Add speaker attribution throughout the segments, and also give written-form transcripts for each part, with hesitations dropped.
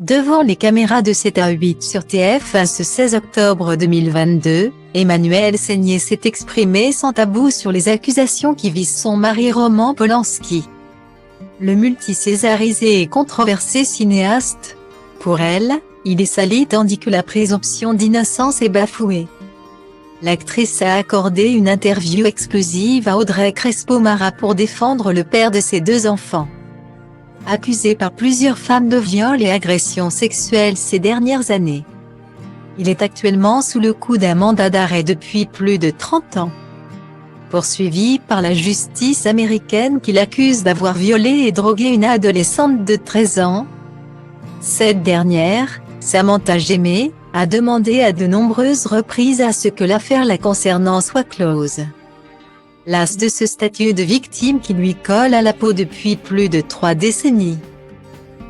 Speaker 1: Devant les caméras de 7 à 8 sur TF1 ce 16 octobre 2022, Emmanuelle Seigner s'est exprimée sans tabou sur les accusations qui visent son mari Roman Polanski. Le multicésarisé et controversé cinéaste. Pour elle, il est sali tandis que la présomption d'innocence est bafouée. L'actrice a accordé une interview exclusive à Audrey Crespo-Mara pour défendre le père de ses 2 enfants. Accusé par plusieurs femmes de viol et agressions sexuelles ces dernières années. Il est actuellement sous le coup d'un mandat d'arrêt depuis plus de 30 ans. Poursuivi par la justice américaine qui l'accuse d'avoir violé et drogué une adolescente de 13 ans. Cette dernière, Samantha Gemmet, a demandé à de nombreuses reprises à ce que l'affaire la concernant soit close. Las de ce statut de victime qui lui colle à la peau depuis plus de 3 décennies.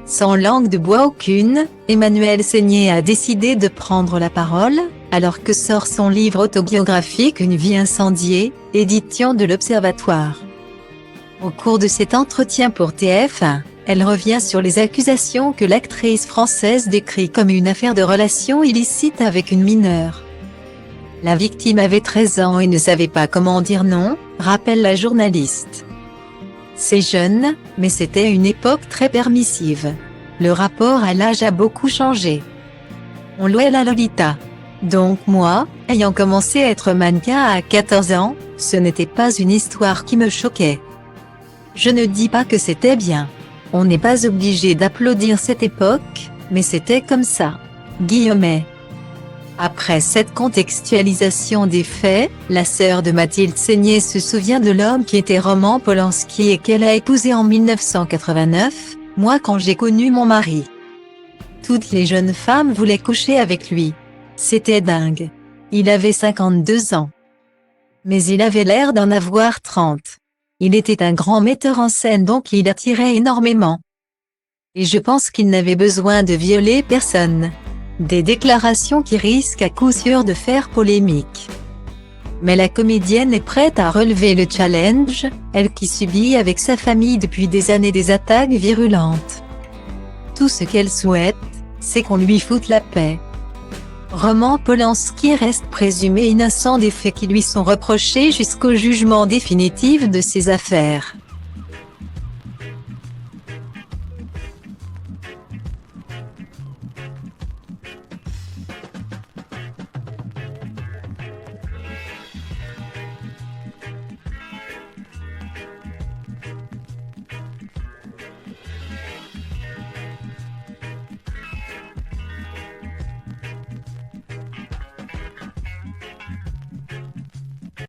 Speaker 1: Sans langue de bois aucune, Emmanuelle Seigner a décidé de prendre la parole, alors que sort son livre autobiographique Une vie incendiée, édition de l'Observatoire. Au cours de cet entretien pour TF1, elle revient sur les accusations que l'actrice française décrit comme une affaire de relations illicites avec une mineure. La victime avait 13 ans et ne savait pas comment dire non, rappelle la journaliste. C'est jeune, mais c'était une époque très permissive. Le rapport à l'âge a beaucoup changé. On louait la Lolita. Donc moi, ayant commencé à être mannequin à 14 ans, ce n'était pas une histoire qui me choquait. Je ne dis pas que c'était bien. On n'est pas obligé d'applaudir cette époque, mais c'était comme ça. Guillemets. Après cette contextualisation des faits, la sœur de Mathilde Seigner se souvient de l'homme qui était Roman Polanski et qu'elle a épousé en 1989, moi quand j'ai connu mon mari. Toutes les jeunes femmes voulaient coucher avec lui. C'était dingue. Il avait 52 ans. Mais il avait l'air d'en avoir 30. Il était un grand metteur en scène donc il attirait énormément. Et je pense qu'il n'avait besoin de violer personne. Des déclarations qui risquent à coup sûr de faire polémique. Mais la comédienne est prête à relever le challenge, elle qui subit avec sa famille depuis des années des attaques virulentes. Tout ce qu'elle souhaite, c'est qu'on lui foute la paix. Roman Polanski reste présumé innocent des faits qui lui sont reprochés jusqu'au jugement définitif de ses affaires.